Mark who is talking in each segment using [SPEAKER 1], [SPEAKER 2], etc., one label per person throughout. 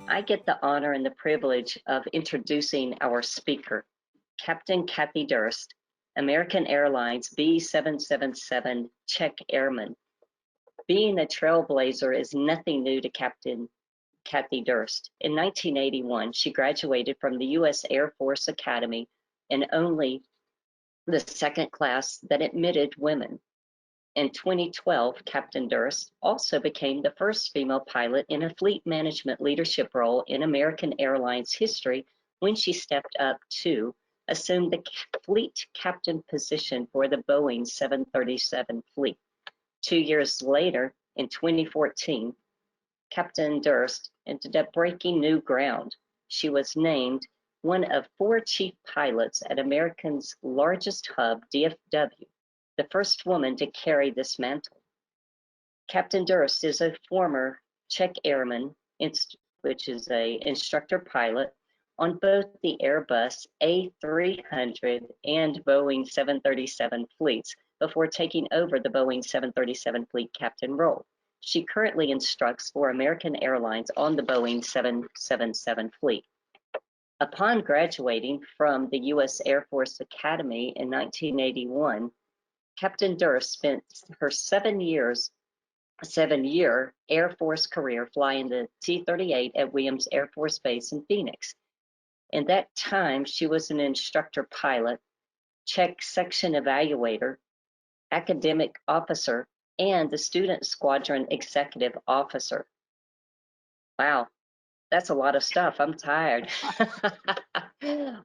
[SPEAKER 1] I get the honor and the privilege of introducing our speaker, Captain Kathi Durst, American Airlines B777 Czech Airman. Being a trailblazer is nothing new to Captain Kathi Durst. In 1981, she graduated from the U.S. Air Force Academy and only the second class that admitted women. In 2012, Captain Durst also became the first female pilot in a fleet management leadership role in American Airlines history when she stepped up to assume the fleet captain position for the Boeing 737 fleet. 2 years later, in 2014, Captain Durst ended up breaking new ground. She was named one of 4 chief pilots at American's largest hub, DFW, the first woman to carry this mantle. Captain Durst is a former Czech Airman, which is an instructor pilot on both the Airbus A300 and Boeing 737 fleets before taking over the Boeing 737 fleet captain role. She currently instructs for American Airlines on the Boeing 777 fleet. Upon graduating from the U.S. Air Force Academy in 1981, Captain Durst spent her 7-year Air Force career flying the T-38 at Williams Air Force Base in Phoenix. In that time, she was an instructor pilot, Czech section evaluator, academic officer, and the student squadron executive officer. Wow, that's a lot of stuff. I'm tired.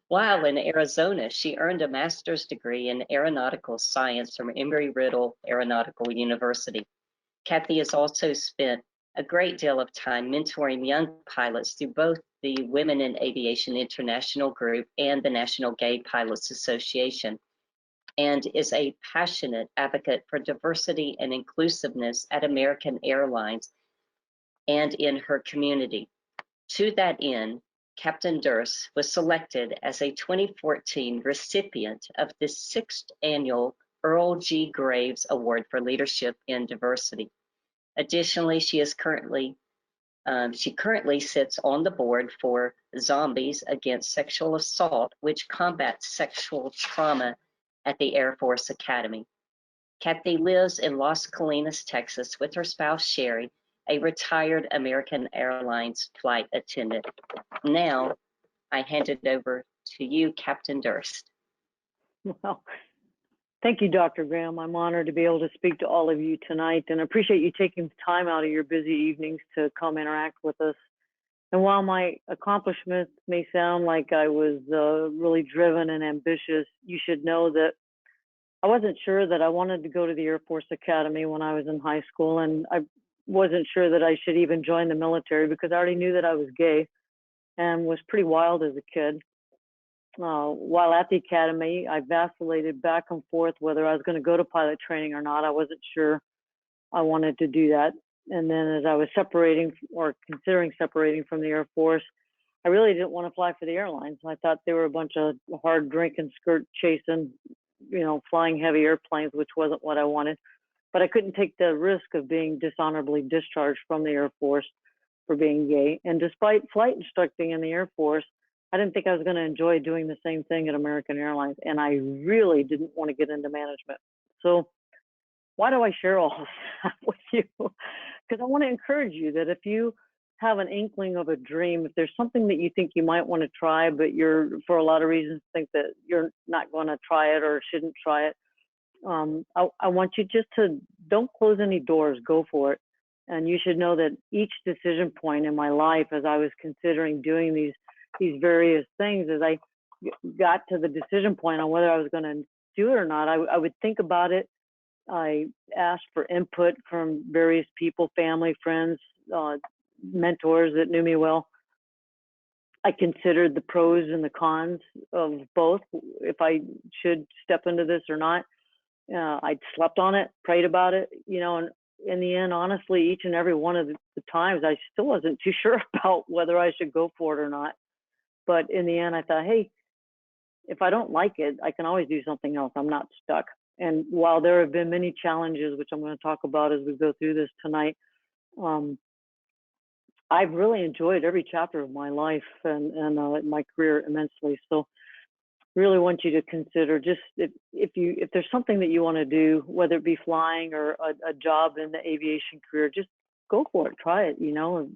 [SPEAKER 1] While in Arizona, she earned a master's degree in aeronautical science from Embry-Riddle Aeronautical University. Kathi has also spent a great deal of time mentoring young pilots through both the Women in Aviation International Group and the National Gay Pilots Association, and is a passionate advocate for diversity and inclusiveness at American Airlines and in her community. To that end, Captain Durst was selected as a 2014 recipient of the 6th annual Earl G. Graves Award for Leadership in Diversity. Additionally, she currently sits on the board for Zombies Against Sexual Assault, which combats sexual trauma at the Air Force Academy. Kathi lives in Las Colinas, Texas, with her spouse, Sherry, a retired American Airlines flight attendant. Now, I hand it over to you, Captain Durst.
[SPEAKER 2] Well, thank you, Dr. Graham. I'm honored to be able to speak to all of you tonight and appreciate you taking time out of your busy evenings to come interact with us. And while my accomplishments may sound like I was really driven and ambitious, you should know that I wasn't sure that I wanted to go to the Air Force Academy when I was in high school, and I wasn't sure that I should even join the military because I already knew that I was gay and was pretty wild as a kid. While at the academy, I vacillated back and forth whether I was going to go to pilot training or not. I wasn't sure I wanted to do that. And then as I was separating or considering separating from the Air Force, I really didn't want to fly for the airlines. I thought they were a bunch of hard drinking, skirt chasing, flying heavy airplanes, which wasn't what I wanted. But I couldn't take the risk of being dishonorably discharged from the Air Force for being gay. And despite flight instructing in the Air Force, I didn't think I was going to enjoy doing the same thing at American Airlines. And I really didn't want to get into management. So why do I share all this with you? Because I want to encourage you that if you have an inkling of a dream, if there's something that you think you might want to try, but you're, for a lot of reasons, think that you're not going to try it or shouldn't try it, I want you just to don't close any doors, go for it. And you should know that each decision point in my life, as I was considering doing these various things, as I got to the decision point on whether I was going to do it or not, I would think about it. I asked for input from various people, family, friends, mentors that knew me well. I considered the pros and the cons of both, if I should step into this or not. I slept on it, prayed about it, and in the end, honestly, each and every one of the times, I still wasn't too sure about whether I should go for it or not. But in the end, I thought, hey, if I don't like it, I can always do something else. I'm not stuck. And while there have been many challenges, which I'm going to talk about as we go through this tonight, I've really enjoyed every chapter of my life and my career immensely. So really want you to consider, just if there's something that you want to do, whether it be flying or a job in the aviation career, just go for it, try it, you know.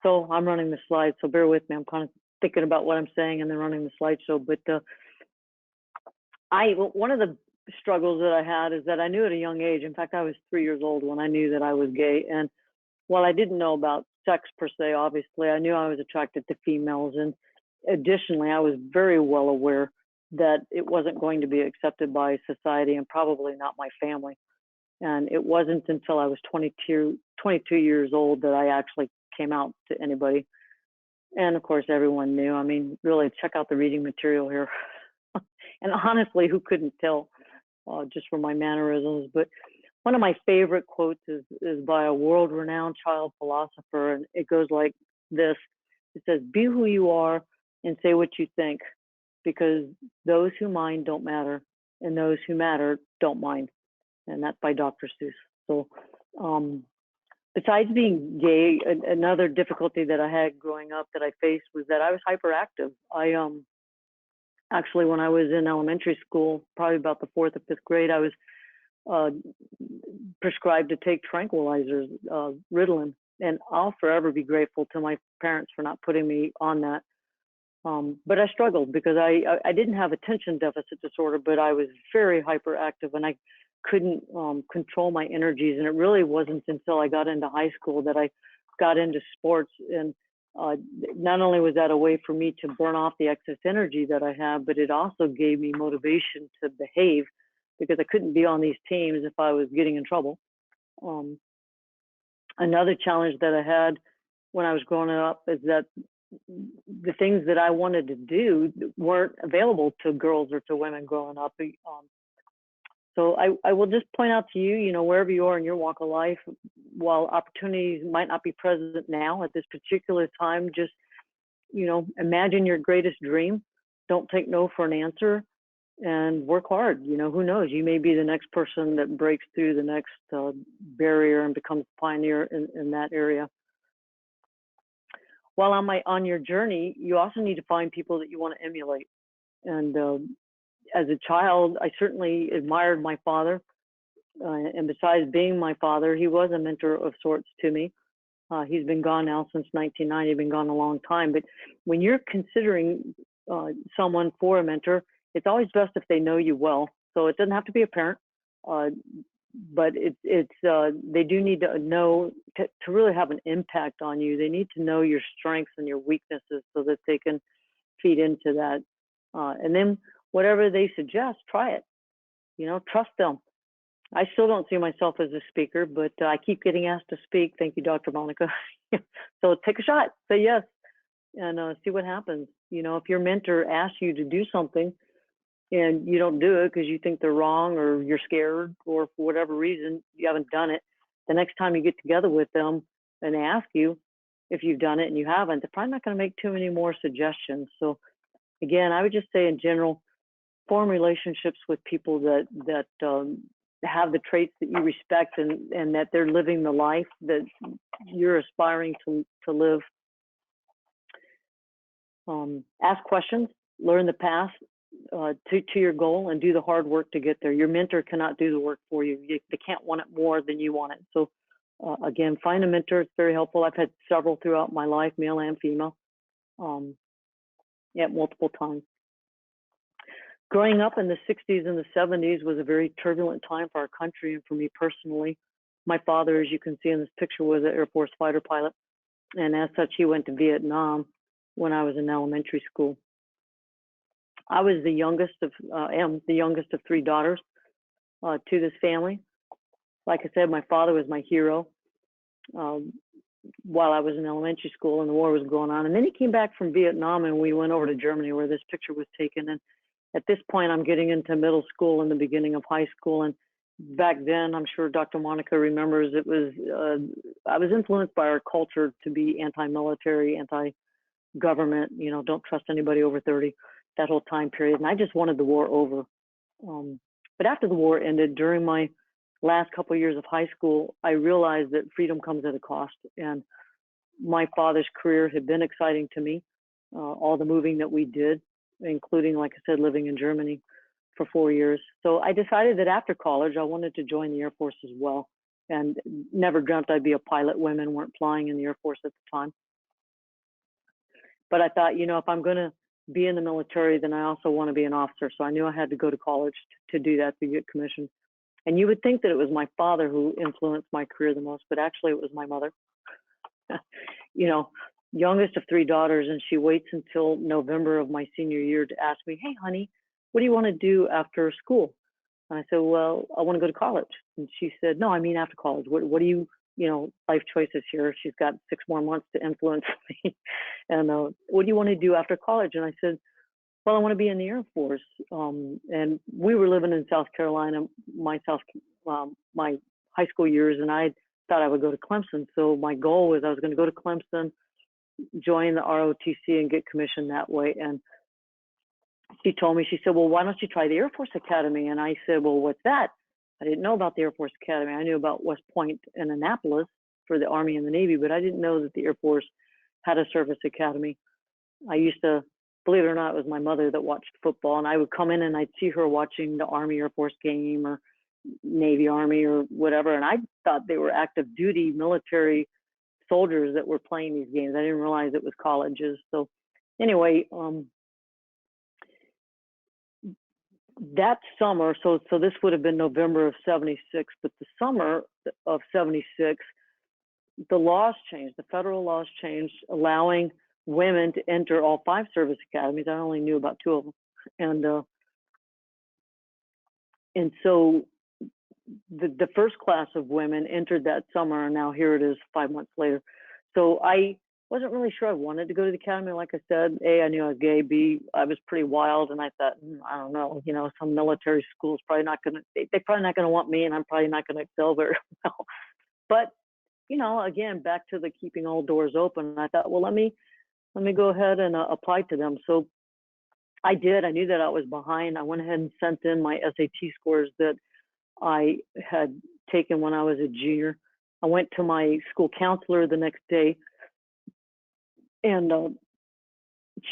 [SPEAKER 2] So I'm running the slide, so bear with me. I'm kind of thinking about what I'm saying and then running the slideshow. But one of the struggles that I had is that I knew at a young age. In fact, I was 3 years old when I knew that I was gay. And while I didn't know about sex per se, obviously, I knew I was attracted to females. And additionally, I was very well aware that it wasn't going to be accepted by society and probably not my family. And it wasn't until I was 22 years old that I actually came out to anybody. And of course, everyone knew. I mean, really, check out the reading material here. And honestly, who couldn't tell just from my mannerisms? But one of my favorite quotes is by a world-renowned child philosopher, and it goes like this. It says, "Be who you are and say what you think, because those who mind don't matter, and those who matter don't mind." And that's by Dr. Seuss. So besides being gay, another difficulty that I had growing up that I faced was that I was hyperactive. I actually, when I was in elementary school, probably about the 4th or 5th grade, I was prescribed to take tranquilizers, Ritalin, and I'll forever be grateful to my parents for not putting me on that. But I struggled because I didn't have attention deficit disorder, but I was very hyperactive and I couldn't control my energies. And it really wasn't until I got into high school that I got into sports. And not only was that a way for me to burn off the excess energy that I have, but it also gave me motivation to behave, because I couldn't be on these teams if I was getting in trouble. Another challenge that I had when I was growing up is that the things that I wanted to do weren't available to girls or to women growing up. So I will just point out to you, you know, wherever you are in your walk of life, while opportunities might not be present now at this particular time, just, you know, imagine your greatest dream. Don't take no for an answer, and work hard. You know, who knows? You may be the next person that breaks through the next barrier and becomes a pioneer in that area. While on your journey, you also need to find people that you want to emulate. And as a child, I certainly admired my father. And besides being my father, he was a mentor of sorts to me. He's been gone now since 1990, been gone a long time. But when you're considering someone for a mentor, it's always best if they know you well. So it doesn't have to be a parent, but they do need to know, to really have an impact on you. They need to know your strengths and your weaknesses so that they can feed into that. And then whatever they suggest, try it. You know, trust them. I still don't see myself as a speaker, but I keep getting asked to speak. Thank you, Dr. Monica. So take a shot, say yes, and see what happens. You know, if your mentor asks you to do something and you don't do it because you think they're wrong or you're scared or for whatever reason you haven't done it, the next time you get together with them and they ask you if you've done it and you haven't, they're probably not going to make too many more suggestions. So again, I would just say in general, form relationships with people that have the traits that you respect and that they're living the life that you're aspiring to live. Ask questions, learn the path to your goal, and do the hard work to get there. Your mentor cannot do the work for you. They can't want it more than you want it. So again, find a mentor. It's very helpful. I've had several throughout my life, male and female, at multiple times. Growing up in the 60s and the 70s was a very turbulent time for our country and for me personally. My father, as you can see in this picture, was an Air Force fighter pilot. And as such, he went to Vietnam when I was in elementary school. I was the youngest am the youngest of 3 daughters to this family. Like I said, my father was my hero while I was in elementary school and the war was going on. And then he came back from Vietnam and we went over to Germany where this picture was taken. And at this point, I'm getting into middle school and the beginning of high school. And back then, I'm sure Dr. Monica remembers, it was, I was influenced by our culture to be anti-military, anti-government, you know, don't trust anybody over 30, that whole time period. And I just wanted the war over. But after the war ended, during my last couple of years of high school, I realized that freedom comes at a cost. And my father's career had been exciting to me, all the moving that we did, including, like I said, living in Germany for 4 years. So I decided that after college, I wanted to join the Air Force as well, and never dreamt I'd be a pilot. Women weren't flying in the Air Force at the time. But I thought, if I'm going to be in the military, then I also want to be an officer. So I knew I had to go to college to do that, to get commissioned. And you would think that it was my father who influenced my career the most, but actually it was my mother. Youngest of 3 daughters, and she waits until November of my senior year to ask me, "Hey, honey, what do you want to do after school?" And I said, "Well, I want to go to college." And she said, "No, I mean after college. What do you, life choices here." She's got 6 more months to influence me. And what do you want to do after college? And I said, "Well, I want to be in the Air Force." And we were living in South Carolina, my high school years, and I thought I would go to Clemson. So my goal was I was going to go to Clemson, join the ROTC, and get commissioned that way. And she told me, she said, "Well, why don't you try the Air Force Academy?" And I said, "Well, what's that?" I didn't know about the Air Force Academy. I knew about West Point and Annapolis for the Army and the Navy, but I didn't know that the Air Force had a service academy. I used to, believe it or not, it was my mother that watched football, and I would come in and I'd see her watching the Army Air Force game or Navy Army or whatever, and I thought they were active duty military soldiers that were playing these games. I didn't realize it was colleges. So anyway, that summer, so this would have been November of '76, but the summer of '76, the laws changed, the federal laws changed, allowing women to enter all 5 service academies. I only knew about 2 of them. And so the first class of women entered that summer, and now here it is 5 months later. So I wasn't really sure I wanted to go to the academy. Like I said, A, I knew I was gay. B, I was pretty wild, and I thought, I don't know, some military school's probably not going to, they're probably not going to want me, and I'm probably not going to excel very well. But, again, back to the keeping all doors open. I thought, well, let me go ahead and apply to them. So I did. I knew that I was behind. I went ahead and sent in my SAT scores that I had taken when I was a junior. I went to my school counselor the next day, and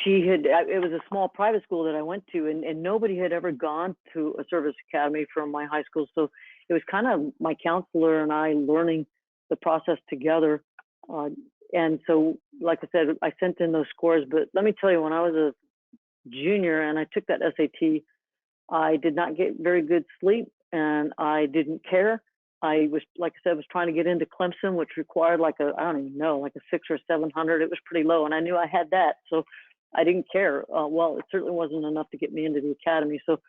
[SPEAKER 2] it was a small private school that I went to, and nobody had ever gone to a service academy from my high school. So it was kind of my counselor and I learning the process together. And so, like I said, I sent in those scores, but let me tell you, when I was a junior and I took that SAT, I did not get very good sleep, and I didn't care. I was, like I said, was trying to get into Clemson, which required like I don't even know, like a 600 or 700. It was pretty low, and I knew I had that, so I didn't care. Well, it certainly wasn't enough to get me into the academy. So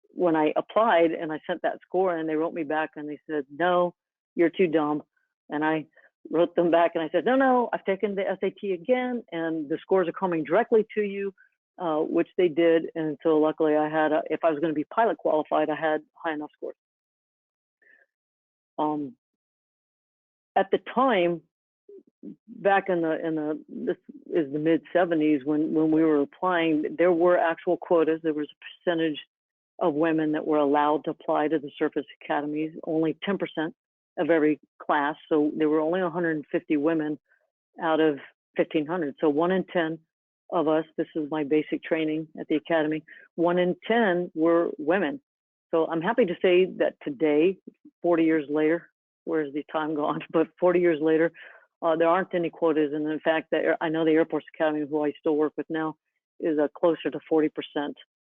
[SPEAKER 2] when I applied and I sent that score, and they wrote me back and they said, "No, you're too dumb." And I wrote them back and I said, no, I've taken the SAT again, and the scores are coming directly to you, which they did. And so luckily I had, if I was going to be pilot qualified, I had high enough scores. At the time, back in this is the mid '70s, when we were applying, there were actual quotas. There was a percentage of women that were allowed to apply to the service academies, only 10% of every class. So there were only 150 women out of 1,500. So 1 in 10 of us, this is my basic training at the academy, 1 in 10 were women. So I'm happy to say that today, 40 years later, where's the time gone? But 40 years later, there aren't any quotas. And in fact, I know the Air Force Academy, who I still work with now, is closer to 40%.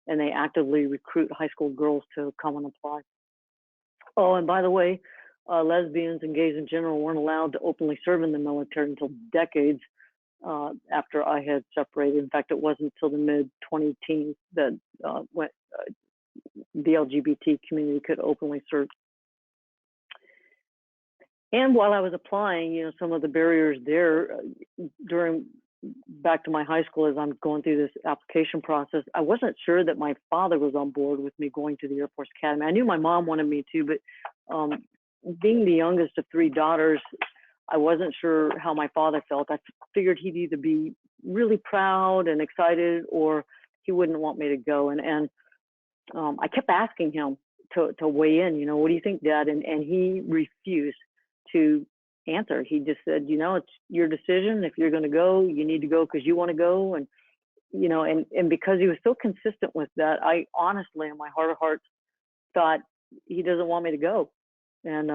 [SPEAKER 2] And they actively recruit high school girls to come and apply. Oh, and by the way, lesbians and gays in general weren't allowed to openly serve in the military until decades after I had separated. In fact, it wasn't until the mid-2010s that the LGBT community could openly serve. And while I was applying, some of the barriers there back to my high school, as I'm going through this application process, I wasn't sure that my father was on board with me going to the Air Force Academy. I knew my mom wanted me to, but being the youngest of 3 daughters, I wasn't sure how my father felt. I figured he'd either be really proud and excited, or he wouldn't want me to go. And I kept asking him, to weigh in. What do you think, Dad? And he refused to answer. He just said, it's your decision. If you're going to go, you need to go because you want to go. And and because he was so consistent with that, I honestly, in my heart of hearts, thought he doesn't want me to go. And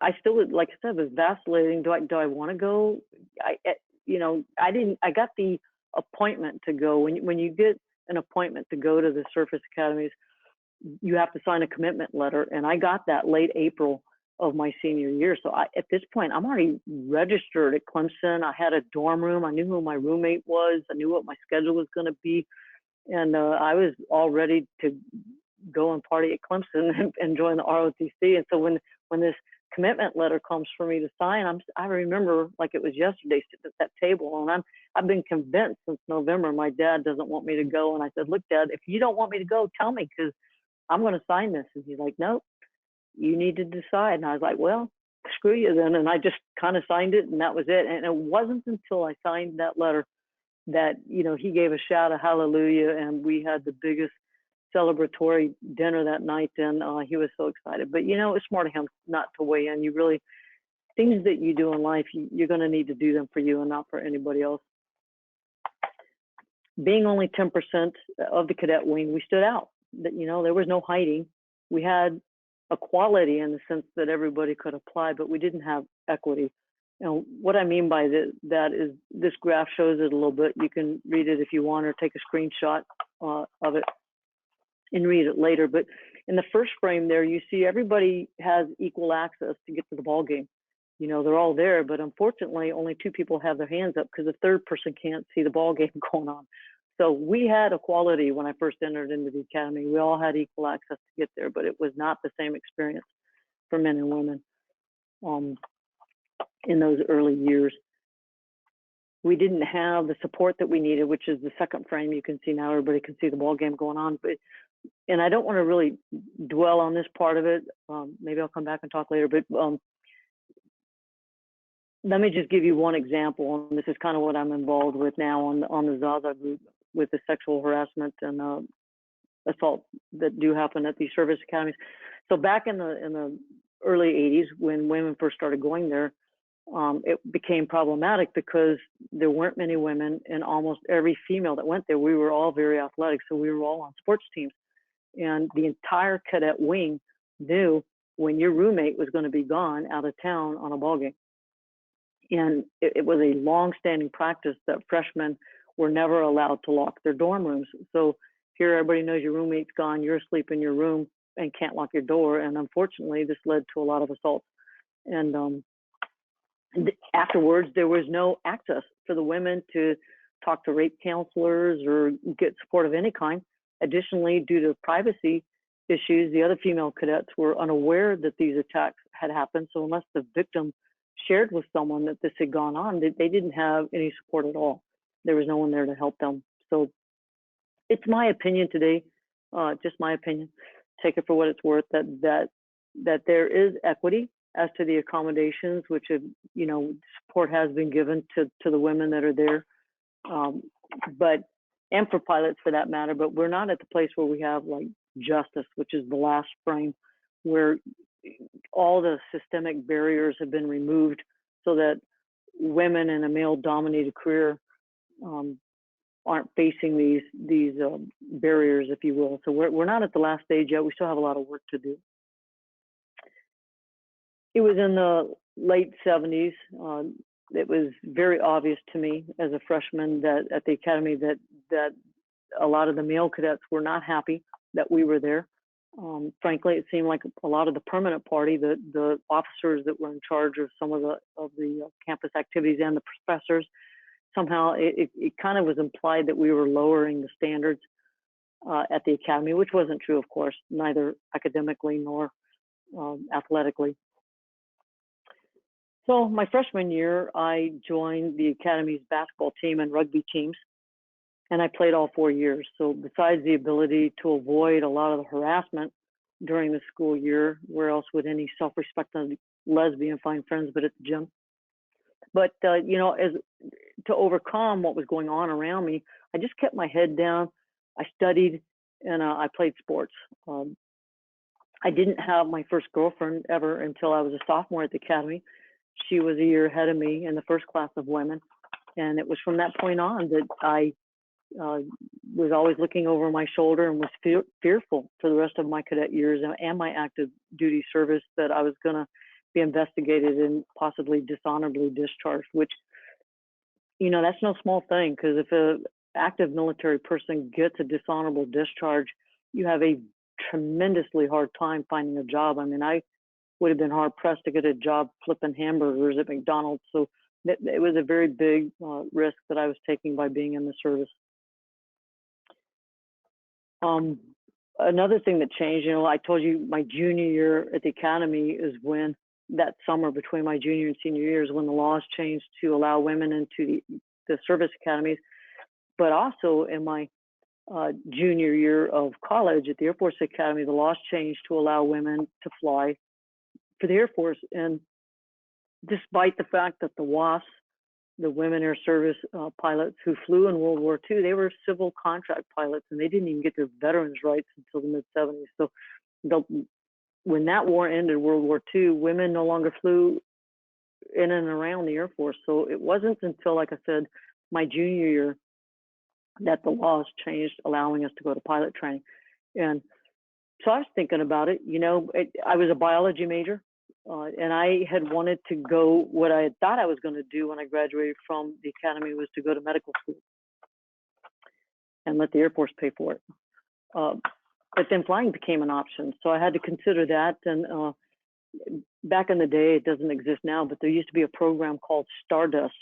[SPEAKER 2] I still, like I said, was vacillating. Do I want to go? I got the appointment to go. When you get an appointment to go to the surface academies, you have to sign a commitment letter. And I got that late April of my senior year. So at this point, I'm already registered at Clemson. I had a dorm room. I knew who my roommate was. I knew what my schedule was going to be. And I was all ready to go and party at Clemson and join the ROTC. And so when this commitment letter comes for me to sign, I remember like it was yesterday, sitting at that table, and I've been convinced since November my dad doesn't want me to go. And I said, look, Dad, if you don't want me to go, tell me, because I'm going to sign this. And he's like, nope, you need to decide. And I was like, well, screw you then. And I just kind of signed it, and that was it. And it wasn't until I signed that letter that he gave a shout of hallelujah, and we had the biggest celebratory dinner that night. And he was so excited. But it's smart of him not to weigh in. You really, things that you do in life, you're going to need to do them for you and not for anybody else. Being only 10% of the cadet wing, we stood out. That there was no hiding. We had equality in the sense that everybody could apply, but we didn't have equity. And what I mean by that is this graph shows it a little bit. You can read it if you want, or take a screenshot of it and read it later. But in the first frame there, you see everybody has equal access to get to the ball game. They're all there, but unfortunately, only 2 people have their hands up because the third person can't see the ball game going on. So we had equality when I first entered into the academy. We all had equal access to get there, but it was not the same experience for men and women in those early years. We didn't have the support that we needed, which is the second frame. You can see now everybody can see the ball game going on. And I don't want to really dwell on this part of it. Maybe I'll come back and talk later. But let me just give you one example. And this is kind of what I'm involved with now on the Zaza group, with the sexual harassment and assault that do happen at these service academies. So back in the early 80s, when women first started going there, it became problematic because there weren't many women, and almost every female that went there, we were all very athletic, so we were all on sports teams. And the entire cadet wing knew when your roommate was going to be gone out of town on a ball game. And it was a long-standing practice that freshmen were never allowed to lock their dorm rooms. So here everybody knows your roommate's gone, you're asleep in your room and can't lock your door. And unfortunately, this led to a lot of assaults. And afterwards, there was no access for the women to talk to rape counselors or get support of any kind. Additionally, due to privacy issues, the other female cadets were unaware that these attacks had happened. So unless the victim shared with someone that this had gone on, they didn't have any support at all. There was no one there to help them. So it's my opinion today, just my opinion, take it for what it's worth, that there is equity as to the accommodations, which have, support has been given to the women that are there, and for pilots for that matter. But we're not at the place where we have like justice, which is the last frame, where all the systemic barriers have been removed so that women in a male-dominated career aren't facing these barriers, if you will. So we're not at the last stage yet. We still have a lot of work to do. It was in the late 70s. It was very obvious to me as a freshman that at the academy that a lot of the male cadets were not happy that we were there. Frankly, it seemed like a lot of the permanent party, the officers that were in charge of some of the campus activities and the professors, somehow it kind of was implied that we were lowering the standards at the academy, which wasn't true, of course, neither academically nor athletically. So my freshman year, I joined the academy's basketball team and rugby teams, and I played all 4 years. So besides the ability to avoid a lot of the harassment during the school year, where else would any self-respecting lesbian find friends but at the gym? But, as to overcome what was going on around me, I just kept my head down. I studied and I played sports. Um, I didn't have my first girlfriend ever until I was a sophomore at the academy. She was a year ahead of me in the first class of women. And it was from that point on that I was always looking over my shoulder and was fearful for the rest of my cadet years and my active duty service that I was going to be investigated and possibly dishonorably discharged, which, you know, that's no small thing, because if an active military person gets a dishonorable discharge, you have a tremendously hard time finding a job. I mean, I would have been hard pressed to get a job flipping hamburgers at McDonald's. So it was a very big risk that I was taking by being in the service. Another thing that changed, you know, I told you my junior year at the academy is when, that summer between my junior and senior years, when the laws changed to allow women into the service academies. But also in my junior year of college at the Air Force Academy, the laws changed to allow women to fly for the Air Force. And despite the fact that the WASP, the Women Air Service pilots who flew in World War II, they were civil contract pilots, and they didn't even get their veterans' rights until the mid-70s. So when that war ended, World War II, women no longer flew in and around the Air Force. So it wasn't until, like I said, my junior year that the laws changed, allowing us to go to pilot training. And so I was thinking about it. You know, I was a biology major. And I had wanted to go, what I had thought I was going to do when I graduated from the academy was to go to medical school and let the Air Force pay for it. But then flying became an option. So I had to consider that. And back in the day, it doesn't exist now, but there used to be a program called Stardust.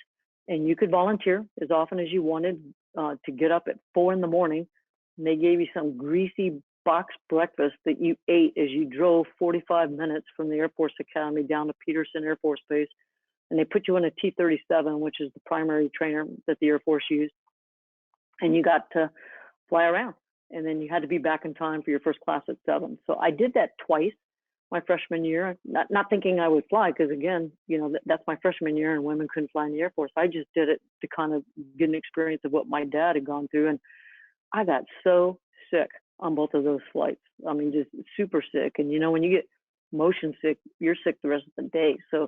[SPEAKER 2] And you could volunteer as often as you wanted to get up at 4 in the morning. And they gave you some greasy box breakfast that you ate as you drove 45 minutes from the Air Force Academy down to Peterson Air Force Base. And they put you in a T-37, which is the primary trainer that the Air Force used. And you got to fly around. And then you had to be back in time for your first class at 7. So I did that twice my freshman year, not thinking I would fly, because again, you know, that's my freshman year and women couldn't fly in the Air Force. I just did it to kind of get an experience of what my dad had gone through. And I got so sick on both of those flights. I mean, just super sick. And you know, when you get motion sick, you're sick the rest of the day. So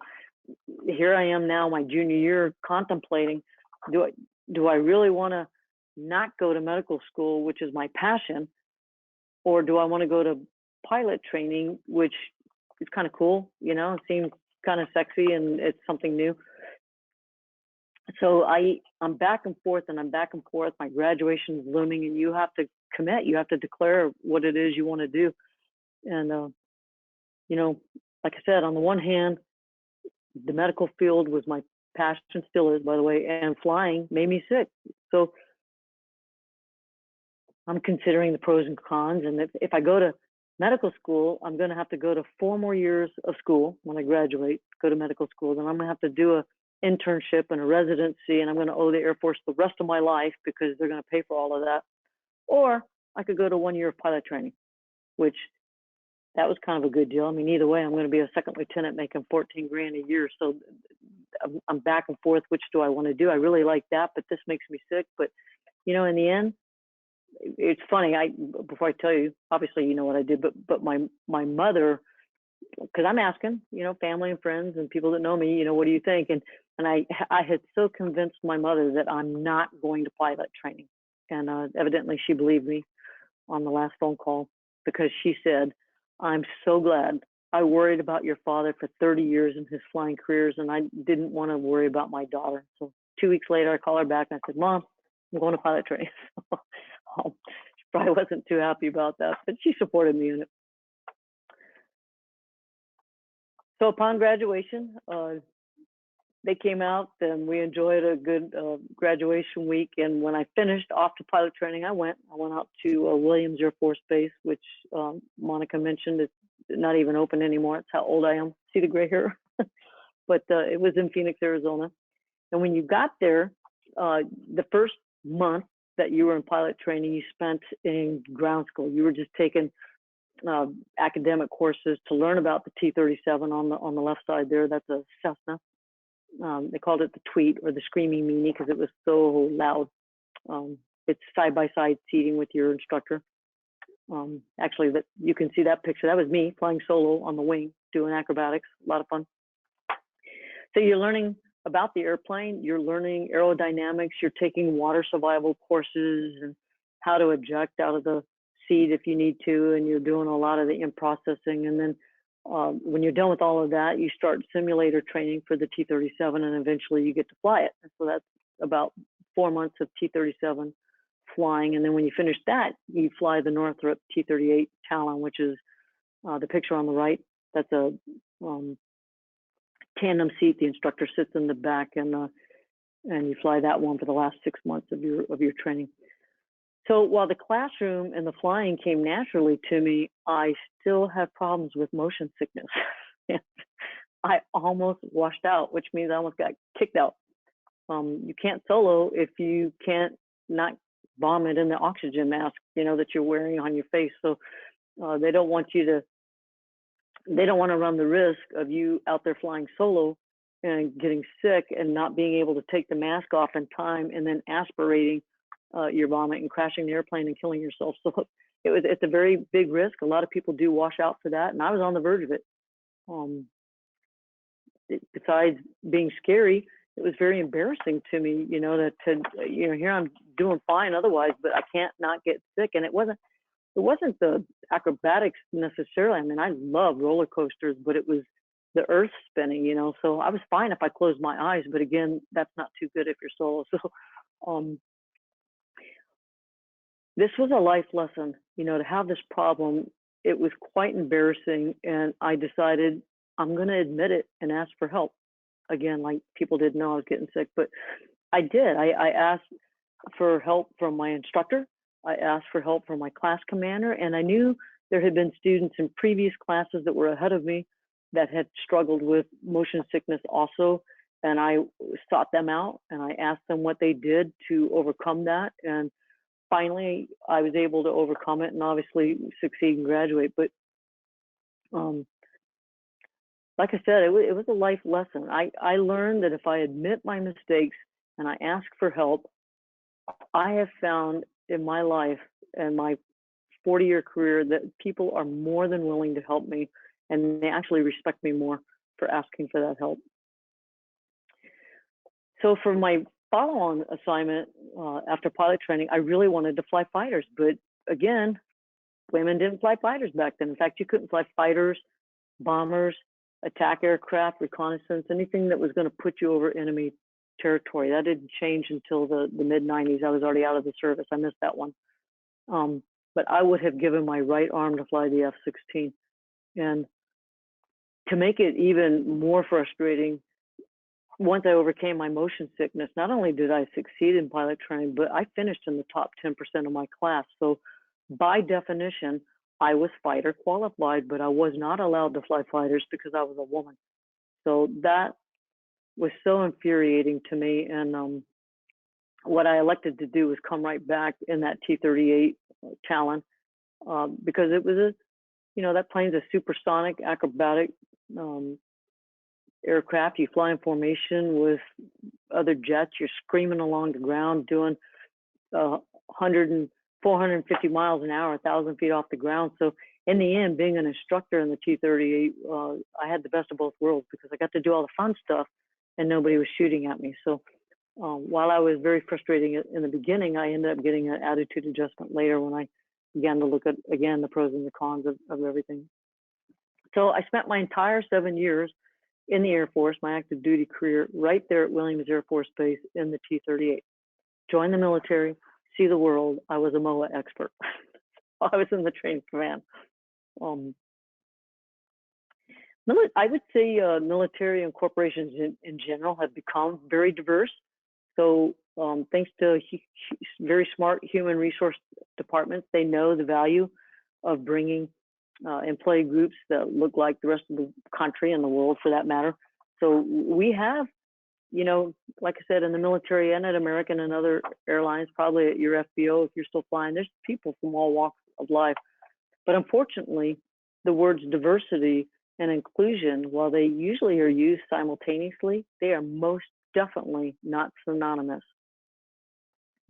[SPEAKER 2] here I am now, my junior year, contemplating, do I really want to not go to medical school, which is my passion, or do I want to go to pilot training, which is kind of cool, you know, it seems kind of sexy and it's something new. So I'm back and forth and I'm back and forth. My graduation is looming, and you have to commit. You have to declare what it is you want to do. And, you know, like I said, on the one hand, the medical field was my passion, still is, by the way, and flying made me sick. So I'm considering the pros and cons. And if I go to medical school, I'm going to have to go to 4 more years of school when I graduate, go to medical school. Then I'm going to have to do a internship and a residency, and I'm going to owe the Air Force the rest of my life because they're going to pay for all of that. Or I could go to 1 year of pilot training, which that was kind of a good deal. I mean, either way, I'm going to be a second lieutenant making 14 grand a year. So I'm back and forth. Which do I want to do? I really like that, but this makes me sick. But, you know, in the end, it's funny. Before I tell you, obviously, you know what I did, but my mother, because I'm asking, you know, family and friends and people that know me, you know, what do you think? And I had so convinced my mother that I'm not going to pilot training. And evidently she believed me on the last phone call, because she said, I'm so glad I worried about your father for 30 years in his flying careers, and I didn't want to worry about my daughter. So 2 weeks later, I called her back and I said, Mom, I'm going to pilot training. She probably wasn't too happy about that, but she supported me in it. So upon graduation, they came out and we enjoyed a good graduation week. And when I finished off to pilot training, I went out to Williams Air Force Base, which Monica mentioned. It's not even open anymore. It's how old I am. See the gray hair? But it was in Phoenix, Arizona. And when you got there, the first month that you were in pilot training, you spent in ground school. You were just taking academic courses to learn about the T-37 on the left side there. That's a Cessna. They called it the tweet, or the screaming meanie, because it was so loud. It's side-by-side seating with your instructor. Actually, that you can see that picture. That was me flying solo on the wing, doing acrobatics. A lot of fun. So you're learning about the airplane. You're learning aerodynamics. You're taking water survival courses and how to eject out of the seat if you need to. And you're doing a lot of the in-processing. And then when you're done with all of that, you start simulator training for the T-37, and eventually you get to fly it. And so that's about 4 months of T-37 flying. And then when you finish that, you fly the Northrop T-38 Talon, which is the picture on the right. That's a tandem seat. The instructor sits in the back, and you fly that one for the last 6 months of your training. So while the classroom and the flying came naturally to me, I still have problems with motion sickness. I almost washed out, which means I almost got kicked out. You can't solo if you can't not vomit in the oxygen mask, that you're wearing on your face. So they don't want to run the risk of you out there flying solo and getting sick and not being able to take the mask off in time, and then aspirating your vomit and crashing the airplane and killing yourself. So it's a very big risk. A lot of people do wash out for that, and I was on the verge of it. Besides being scary, it was very embarrassing to me, here I'm doing fine otherwise, but I can't not get sick. And it wasn't the acrobatics necessarily. I mean, I love roller coasters, but it was the earth spinning, so I was fine if I closed my eyes, but again, that's not too good if you're solo. So this was a life lesson, to have this problem. It was quite embarrassing, and I decided I'm going to admit it and ask for help. Again, like, people didn't know I was getting sick, but I did. I asked for help from my instructor. I asked for help from my class commander, and I knew there had been students in previous classes that were ahead of me that had struggled with motion sickness also, and I sought them out, and I asked them what they did to overcome that, and finally I was able to overcome it and obviously succeed and graduate. But like I said, it was a life lesson. I learned that if I admit my mistakes and I ask for help, I have found in my life and my 40-year career that people are more than willing to help me, and they actually respect me more for asking for that help. So for my follow-on assignment after pilot training, I really wanted to fly fighters, but again, women didn't fly fighters back then. In fact, you couldn't fly fighters, bombers, attack aircraft, reconnaissance, anything that was going to put you over enemy territory. That didn't change until the mid-90s. I was already out of the service. I missed that one. But I would have given my right arm to fly the F-16. And to make it even more frustrating, once I overcame my motion sickness, not only did I succeed in pilot training, but I finished in the top 10% of my class. So by definition, I was fighter qualified, but I was not allowed to fly fighters because I was a woman. So that was so infuriating to me. And what I elected to do was come right back in that T-38 Talon because it was that plane's a supersonic acrobatic aircraft. You fly in formation with other jets. You're screaming along the ground, doing 450 miles an hour, 1,000 feet off the ground. So in the end, being an instructor in the T-38, I had the best of both worlds because I got to do all the fun stuff and nobody was shooting at me. So while I was very frustrating in the beginning, I ended up getting an attitude adjustment later when I began to look at, again, the pros and the cons of everything. So I spent my entire 7 years in the Air Force, my active duty career, right there at Williams Air Force Base in the T-38. Joined the military, see the world. I was a MOA expert. I was in the training command. I would say military and corporations in general have become very diverse. So thanks to very smart human resource departments, they know the value of bringing employee groups that look like the rest of the country and the world for that matter. So we have, like I said, in the military and at American and other airlines, probably at your FBO, if you're still flying, there's people from all walks of life. But unfortunately, the words diversity and inclusion, while they usually are used simultaneously, they are most definitely not synonymous.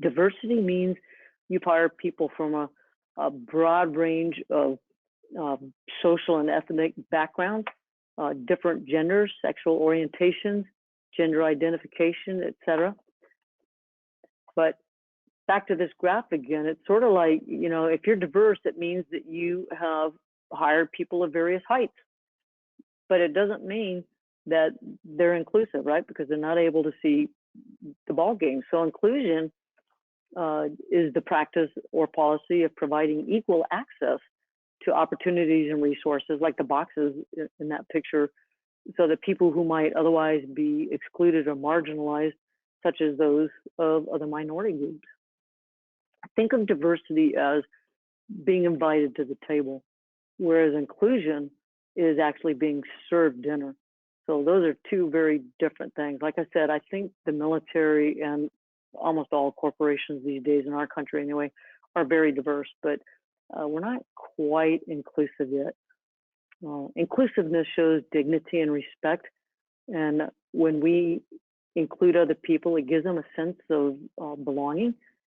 [SPEAKER 2] Diversity means you hire people from a a broad range of social and ethnic backgrounds, different genders, sexual orientations, gender identification, etc. But back to this graph again, it's sort of like, if you're diverse, it means that you have hired people of various heights. But it doesn't mean that they're inclusive, right? Because they're not able to see the ball game. So inclusion is the practice or policy of providing equal access to opportunities and resources, like the boxes in that picture, so that people who might otherwise be excluded or marginalized, such as those of other minority groups. Think of diversity as being invited to the table, whereas inclusion is actually being served dinner. So those are two very different things. Like I said, I think the military and almost all corporations these days in our country anyway are very diverse, but we're not quite inclusive yet. Inclusiveness shows dignity and respect, and when we include other people, it gives them a sense of belonging,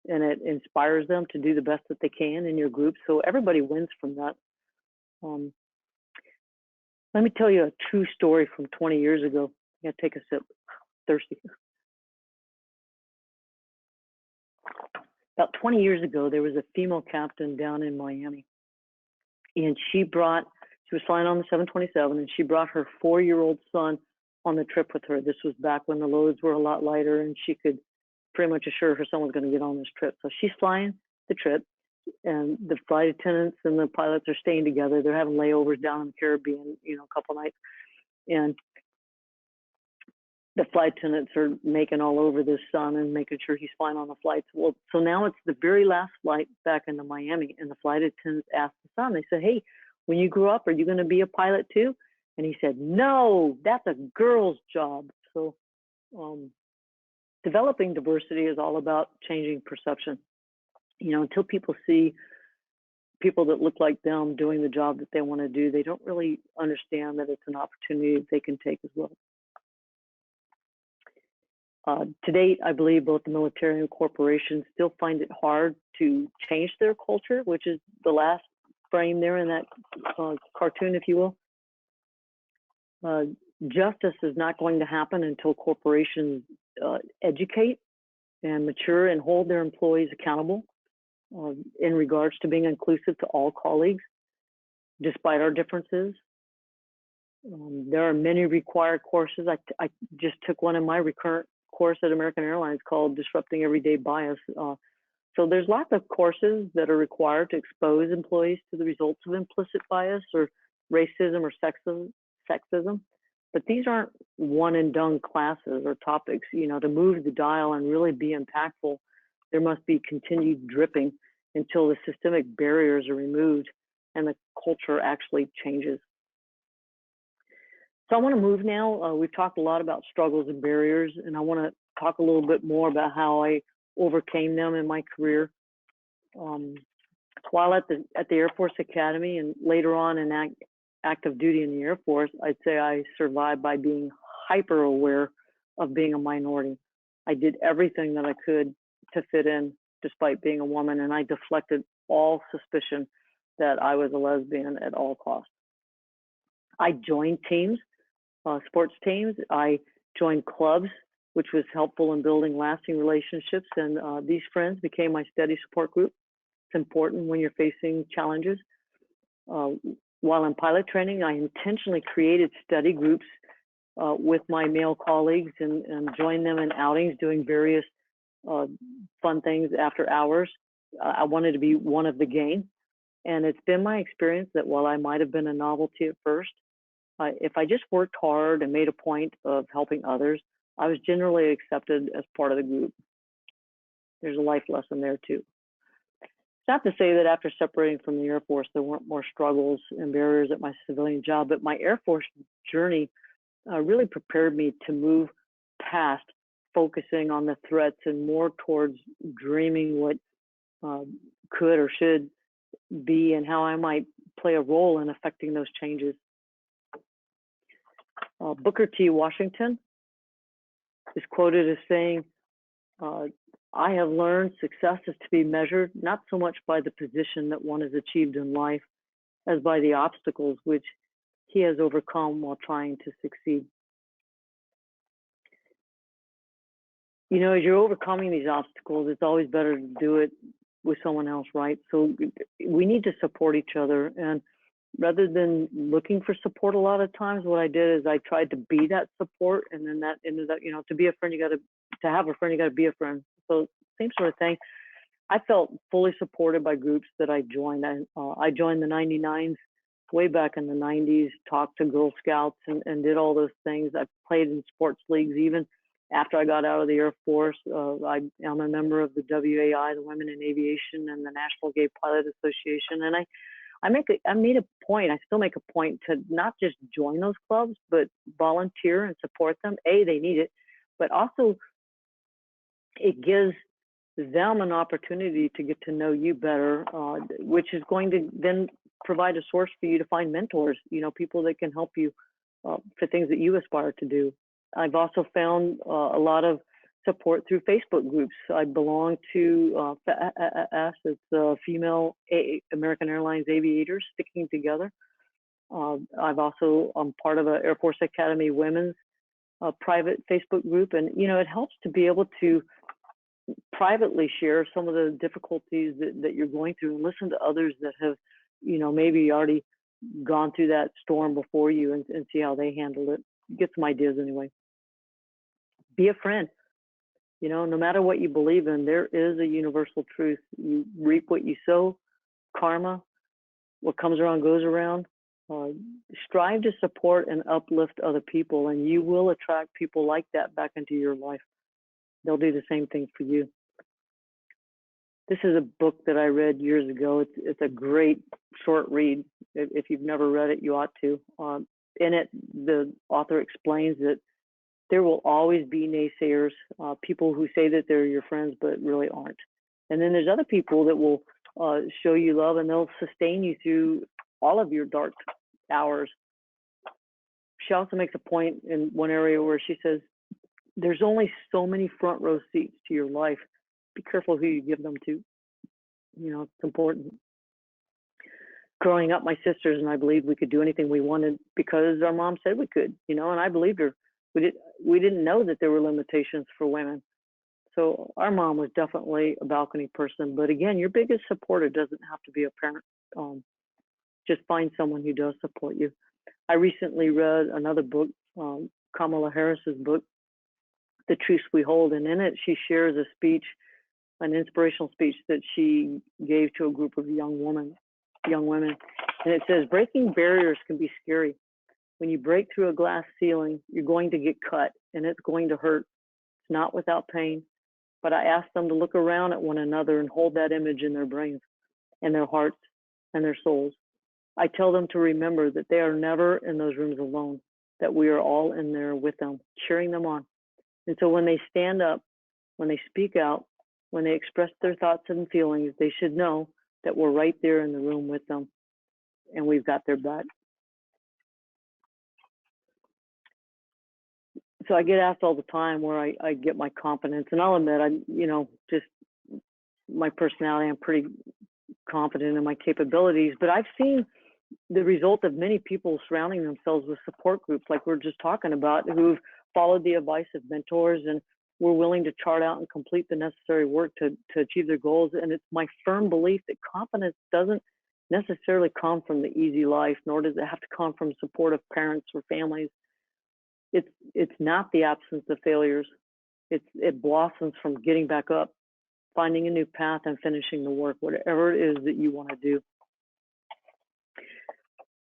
[SPEAKER 2] and it inspires them to do the best that they can in your group. So everybody wins from that. Let me tell you a true story from 20 years ago. I gotta take a sip. Thirsty. About 20 years ago, there was a female captain down in Miami, and she was flying on the 727, and she brought her 4-year-old son on the trip with her. This was back when the loads were a lot lighter, and she could pretty much assure her son was going to get on this trip. So she's flying the trip, and the flight attendants and the pilots are staying together. They're having layovers down in the Caribbean, a couple nights, and the flight attendants are making all over this son and making sure he's fine on the flights. Well, so now it's the very last flight back into Miami, and the flight attendants asked the son, they said, "Hey, when you grow up, are you going to be a pilot too?" And he said, "No, that's a girl's job." So developing diversity is all about changing perception. Until people see people that look like them doing the job that they want to do, they don't really understand that it's an opportunity that they can take as well. To date, I believe both the military and corporations still find it hard to change their culture, which is the last frame there in that cartoon, if you will. Justice is not going to happen until corporations educate and mature and hold their employees accountable in regards to being inclusive to all colleagues, despite our differences. There are many required courses. I just took one in my recurrent course at American Airlines called Disrupting Everyday Bias. So there's lots of courses that are required to expose employees to the results of implicit bias or racism or sexism. But these aren't one and done classes or topics. To move the dial and really be impactful, there must be continued dripping until the systemic barriers are removed and the culture actually changes. So I want to move now. We've talked a lot about struggles and barriers, and I want to talk a little bit more about how I overcame them in my career. While at the Air Force Academy and later on in active duty in the Air Force, I'd say I survived by being hyper aware of being a minority. I did everything that I could to fit in despite being a woman, and I deflected all suspicion that I was a lesbian at all costs. I joined teams, sports teams. I joined clubs, which was helpful in building lasting relationships, and these friends became my steady support group. It's important when you're facing challenges. While in pilot training, I intentionally created study groups with my male colleagues and joined them in outings, doing various fun things after hours. I wanted to be one of the gang. And it's been my experience that while I might have been a novelty at first, if I just worked hard and made a point of helping others, I was generally accepted as part of the group. There's a life lesson there too. It's not to say that after separating from the Air Force, there weren't more struggles and barriers at my civilian job, but my Air Force journey really prepared me to move past focusing on the threats and more towards dreaming what could or should be and how I might play a role in affecting those changes. Booker T. Washington is quoted as saying, I have learned success is to be measured not so much by the position that one has achieved in life as by the obstacles which he has overcome while trying to succeed. You know, as you're overcoming these obstacles, it's always better to do it with someone else, right? So we need to support each other. And rather than looking for support, a lot of times what I did is I tried to be that support. And then that ended up, you know, to be a friend, to have a friend, you got to be a friend. So same sort of thing. I felt fully supported by groups that I joined. I joined the 99s way back in the 90s, talked to Girl Scouts and did all those things. I played in sports leagues even after I got out of the Air Force. I am a member of the WAI, the Women in Aviation, and the National Gay Pilot Association. And I made a point, I still make a point to not just join those clubs, but volunteer and support them. A, they need it, but also it gives them an opportunity to get to know you better, which is going to then provide a source for you to find mentors, you know, people that can help you for things that you aspire to do. I've also found a lot of support through Facebook groups. I belong to FAS, it's Female American Airlines Aviators Sticking Together. I'm part of an Air Force Academy Women's private Facebook group, and you know, it helps to be able to privately share some of the difficulties that you're going through and listen to others that have, you know, maybe already gone through that storm before you and see how they handle it. Get some ideas anyway. Be a friend. You know, no matter what you believe in, there is a universal truth. You reap what you sow, karma, what comes around goes around. Strive to support and uplift other people, and you will attract people like that back into your life. They'll do the same thing for you. This is a book that I read years ago. It's a great short read. If you've never read it, you ought to. In it, the author explains that there will always be naysayers, people who say that they're your friends but really aren't. And then there's other people that will show you love, and they'll sustain you through all of your dark hours. She also makes a point in one area where she says, there's only so many front row seats to your life. Be careful who you give them to. You know, it's important. Growing up, my sisters and I believed we could do anything we wanted because our mom said we could, you know, and I believed her. We didn't know that there were limitations for women. So our mom was definitely a balcony person. But again, your biggest supporter doesn't have to be a parent. Just find someone who does support you. I recently read another book, Kamala Harris's book, The Truths We Hold, and in it she shares a speech, an inspirational speech that she gave to a group of young women, and it says, breaking barriers can be scary. When you break through a glass ceiling, you're going to get cut, and it's going to hurt. It's not without pain, but I ask them to look around at one another and hold that image in their brains and their hearts and their souls. I tell them to remember that they are never in those rooms alone, that we are all in there with them, cheering them on. And so when they stand up, when they speak out, when they express their thoughts and feelings, they should know that we're right there in the room with them and we've got their back. So I get asked all the time where I get my confidence, and I'll admit, just my personality, I'm pretty confident in my capabilities, but I've seen the result of many people surrounding themselves with support groups like we're just talking about, who've followed the advice of mentors and were willing to chart out and complete the necessary work to achieve their goals. And it's my firm belief that confidence doesn't necessarily come from the easy life, nor does it have to come from supportive parents or families. It's not the absence of failures. It blossoms from getting back up, finding a new path, and finishing the work, whatever it is that you want to do.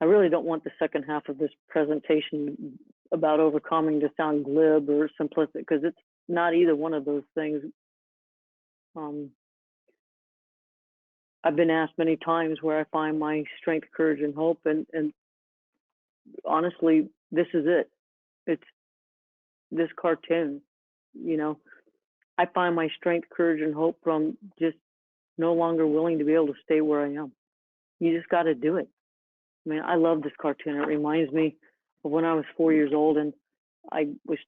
[SPEAKER 2] I really don't want the second half of this presentation about overcoming to sound glib or simplistic, because it's not either one of those things. I've been asked many times where I find my strength, courage, and hope, and honestly, this is it. It's this cartoon. You know, I find my strength, courage, and hope from just no longer willing to be able to stay where I am. You just got to do it. I mean, I love this cartoon. It reminds me of when I was 4 years old and I was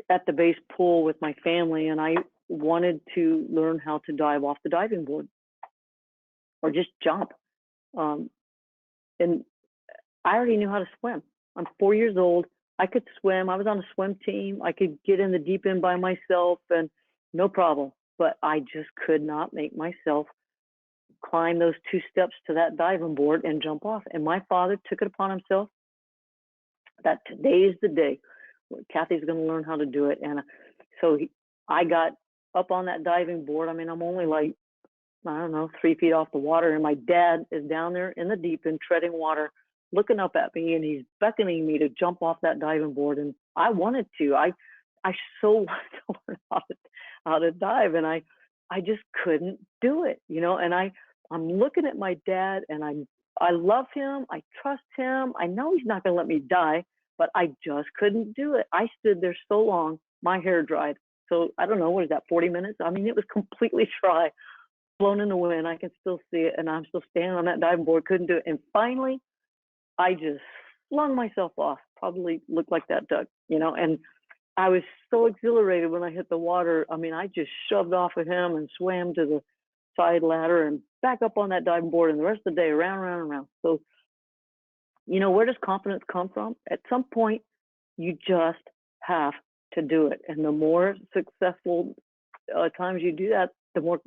[SPEAKER 2] at the base pool with my family, and I wanted to learn how to dive off the diving board or just jump. And I already knew how to swim. I'm 4 years old. I could swim. I was on a swim team. I could get in the deep end by myself and no problem. But I just could not make myself climb those 2 steps to that diving board and jump off. And my father took it upon himself that today is the day where Kathy's going to learn how to do it. And so I got up on that diving board. I mean, I'm only like, I don't know, 3 feet off the water. And my dad is down there in the deep end, treading water, looking up at me, and he's beckoning me to jump off that diving board. And I wanted to. I so wanted to learn how to dive, and I just couldn't do it, you know. And I'm looking at my dad, and I love him. I trust him. I know he's not going to let me die, but I just couldn't do it. I stood there so long, my hair dried. So I don't know, what is that, 40 minutes? I mean, it was completely dry, blown in the wind. I can still see it, and I'm still standing on that diving board, couldn't do it. And finally, I just flung myself off, probably looked like that duck, you know, and I was so exhilarated when I hit the water. I mean, I just shoved off of him and swam to the side ladder and back up on that diving board, and the rest of the day, around, around, and around. So, you know, where does confidence come from? At some point, you just have to do it. And the more successful times you do that, the more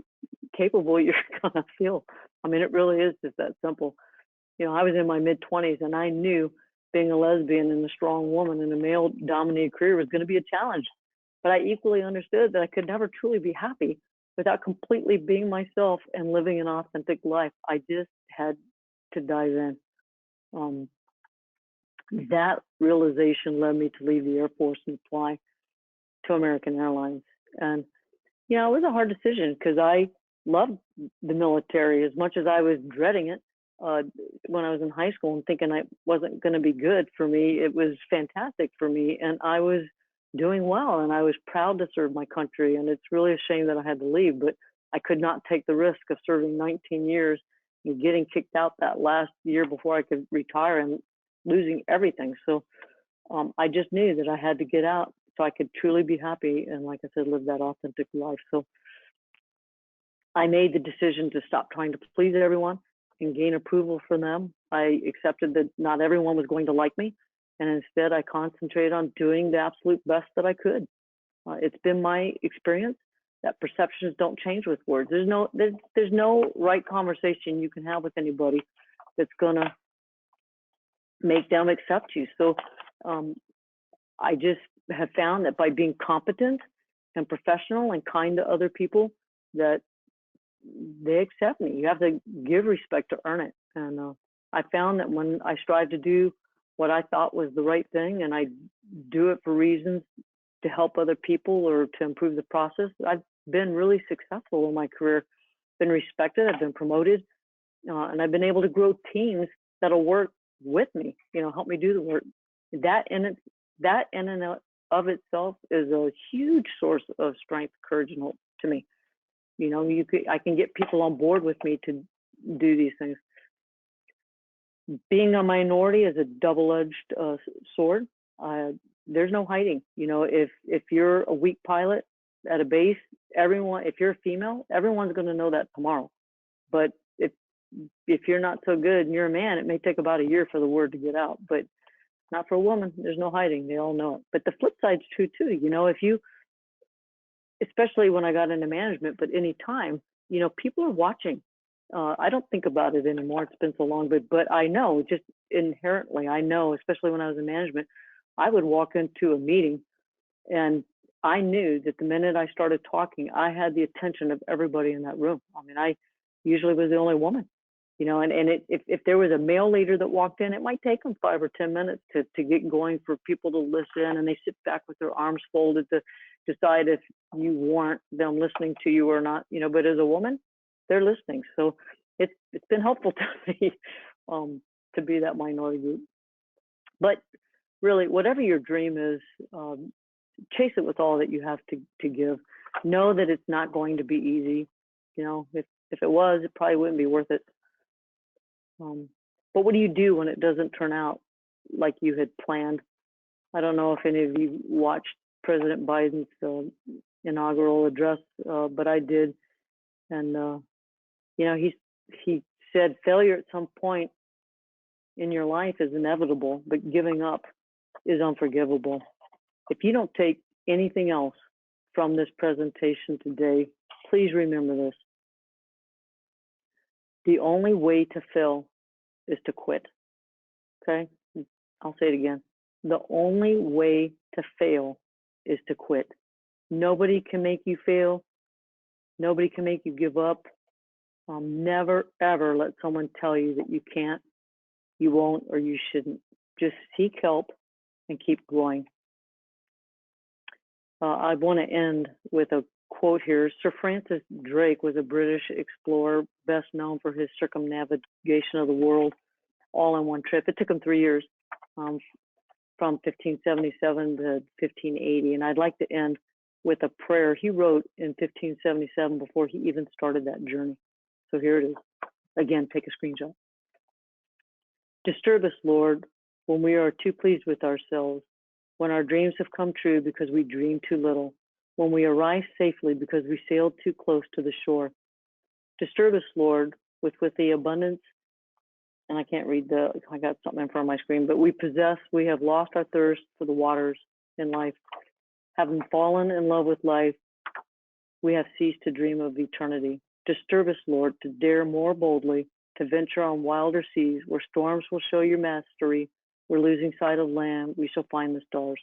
[SPEAKER 2] capable you're gonna feel. I mean, it really is just that simple. You know, I was in my mid-20s, and I knew being a lesbian and a strong woman in a male-dominated career was going to be a challenge. But I equally understood that I could never truly be happy without completely being myself and living an authentic life. I just had to dive in. That realization led me to leave the Air Force and fly to American Airlines. And, you know, it was a hard decision because I loved the military as much as I was dreading it. When I was in high school and thinking I wasn't going to be good for me, it was fantastic for me, and I was doing well, and I was proud to serve my country. And it's really a shame that I had to leave, but I could not take the risk of serving 19 years and getting kicked out that last year before I could retire and losing everything. So I just knew that I had to get out so I could truly be happy and, like I said, live that authentic life. So I made the decision to stop trying to please everyone and gain approval from them. I accepted that not everyone was going to like me, and instead I concentrated on doing the absolute best that I could. It's been my experience that perceptions don't change with words. There's no right conversation you can have with anybody that's gonna make them accept you. So I just have found that by being competent and professional and kind to other people, that they accept me. You have to give respect to earn it. And I found that when I strive to do what I thought was the right thing, and I do it for reasons to help other people or to improve the process, I've been really successful in my career, been respected, I've been promoted, and I've been able to grow teams that'll work with me, you know, help me do the work. That in and of itself is a huge source of strength, courage, and hope to me. You know, I can get people on board with me to do these things. Being a minority is a double-edged sword. There's no hiding. You know, if you're a weak pilot at a base, if you're a female, everyone's going to know that tomorrow. But if you're not so good and you're a man, it may take about a year for the word to get out. But not for a woman. There's no hiding. They all know it. But the flip side's true too. You know, especially when I got into management, but any time, you know, people are watching. I don't think about it anymore. It's been so long, but I know, just inherently, I know, especially when I was in management, I would walk into a meeting and I knew that the minute I started talking, I had the attention of everybody in that room. I mean, I usually was the only woman, you know, and if there was a male leader that walked in, it might take them 5 or 10 minutes to get going for people to listen, and they sit back with their arms folded to decide if you want them listening to you or not, you know. But as a woman, they're listening. So it's been helpful to me to be that minority group. But really, whatever your dream is, chase it with all that you have to give. Know that it's not going to be easy. You know, if it was, it probably wouldn't be worth it. But what do you do when it doesn't turn out like you had planned? I don't know if any of you watched President Biden's inaugural address, but I did. And, you know, he said failure at some point in your life is inevitable, but giving up is unforgivable. If you don't take anything else from this presentation today, please remember this. The only way to fail is to quit. Okay? I'll say it again. The only way to fail is to quit. Nobody can make you fail. Nobody can make you give up. Never, ever let someone tell you that you can't, you won't, or you shouldn't. Just seek help and keep going. I want to end with a quote here. Sir Francis Drake was a British explorer, best known for his circumnavigation of the world all in one trip. It took him 3 years, from 1577 to 1580. And I'd like to end with a prayer he wrote in 1577 before he even started that journey. So here it is. Again, take a screenshot. Disturb us, Lord, when we are too pleased with ourselves, when our dreams have come true because we dreamed too little, when we arrive safely because we sailed too close to the shore. Disturb us, Lord, with the abundance, and I can't read I got something in front of my screen, but we have lost our thirst for the waters in life. Having fallen in love with life, we have ceased to dream of eternity. Disturb us, Lord, to dare more boldly, to venture on wilder seas, where storms will show your mastery. We're losing sight of land, we shall find the stars.